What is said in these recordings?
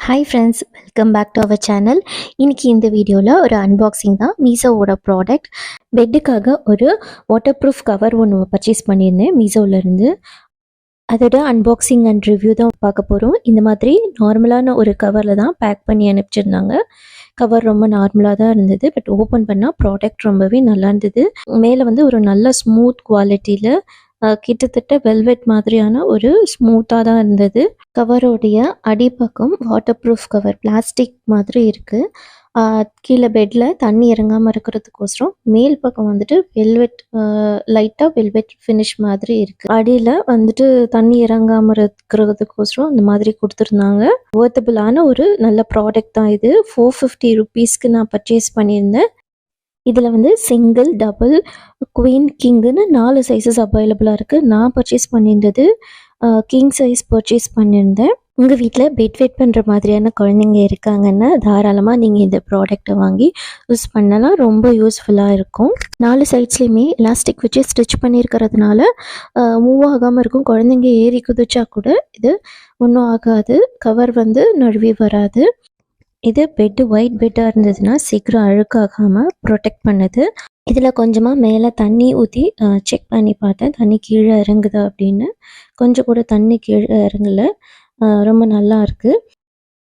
Hi friends, welcome back to our channel. இன்றைக்கி இந்த வீடியோவில் ஒரு அன்பாக்சிங் தான். மீஷோவோட ப்ராடக்ட் பெட்டுக்காக ஒரு வாட்டர் ப்ரூஃப் கவர் ஒன்று பர்ச்சேஸ் பண்ணியிருந்தேன் மீஷோவிலேருந்து. அதோட அன்பாக்சிங் அண்ட் ரிவ்யூ தான் பார்க்க போகிறோம். இந்த மாதிரி நார்மலான ஒரு கவரில் தான் பேக் பண்ணி அனுப்பிச்சிருந்தாங்க. கவர் ரொம்ப நார்மலாக தான் இருந்தது. பட் ஓப்பன் பண்ணால் ப்ராடக்ட் ரொம்பவே நல்லா இருந்தது. மேலே வந்து ஒரு நல்ல ஸ்மூத் குவாலிட்டியில் கிட்டத்தட்ட வெல்வெட் மாதிரியான ஒரு ஸ்மூத்தாக தான் இருந்தது. கவரோடைய அடிப்பக்கம் வாட்டர் ப்ரூஃப் கவர் பிளாஸ்டிக் மாதிரி இருக்குது. கீழே பெட்டில் தண்ணி இறங்காமல் இருக்கிறதுக்கோசரம் மேல் பக்கம் வந்துட்டு வெல்வெட் லைட்டாக வெல்வெட் ஃபினிஷ் மாதிரி இருக்குது. அடியில் வந்துட்டு தண்ணி இறங்காமல் இருக்கிறதுக்கோசரம் இந்த மாதிரி கொடுத்துருந்தாங்க. ஒர்த்தபிளான ஒரு நல்ல ப்ராடக்ட் தான் இது. 450 ருபீஸ்க்கு நான் பர்ச்சேஸ் பண்ணியிருந்தேன். இதில் வந்து சிங்கிள், டபுள், குவீன், கிங்குன்னு 4 சைஸஸ் அவைலபிளாக இருக்குது. நான் பர்ச்சேஸ் பண்ணியிருந்தது கிங் சைஸ் பர்ச்சேஸ் பண்ணியிருந்தேன். உங்கள் வீட்டில் பெட் வெயிட் பண்ணுற மாதிரியான குழந்தைங்க இருக்காங்கன்னா தாராளமாக நீங்கள் இந்த ப்ராடக்டை வாங்கி யூஸ் பண்ணலாம். ரொம்ப யூஸ்ஃபுல்லாக இருக்கும். 4 சைட்ஸ்லேயுமே எலாஸ்டிக் வச்சு ஸ்டிச் பண்ணியிருக்கிறதுனால மூவ் ஆகாமல் இருக்கும். குழந்தைங்க ஏறி குதிச்சா கூட இது ஒன்றும் ஆகாது. கவர் வந்து நழுவி வராது. இது பெட்டு ஒயிட் பெட்டாக இருந்ததுன்னா சீக்கிரம் அழுக்காகாமல் ப்ரொடெக்ட் பண்ணுது. இதில் கொஞ்சமாக மேலே தண்ணி ஊற்றி செக் பண்ணி பார்த்தேன், தண்ணி கீழே இறங்குதா அப்படின்னு. கொஞ்சம் கூட தண்ணி கீழே இறங்கலை. ரொம்ப நல்லா இருக்குது.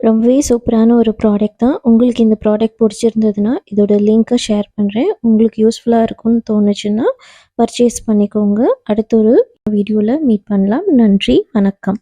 ரொம்பவே சூப்பரான ஒரு ப்ராடக்ட் தான். உங்களுக்கு இந்த ப்ராடக்ட் பிடிச்சிருந்ததுன்னா இதோட லிங்க்கை ஷேர் பண்ணுறேன். உங்களுக்கு யூஸ்ஃபுல்லாக இருக்கும்னு தோணுச்சுன்னா பர்ச்சேஸ் பண்ணிக்கோங்க. அடுத்த ஒரு வீடியோவில் மீட் பண்ணலாம். நன்றி, வணக்கம்.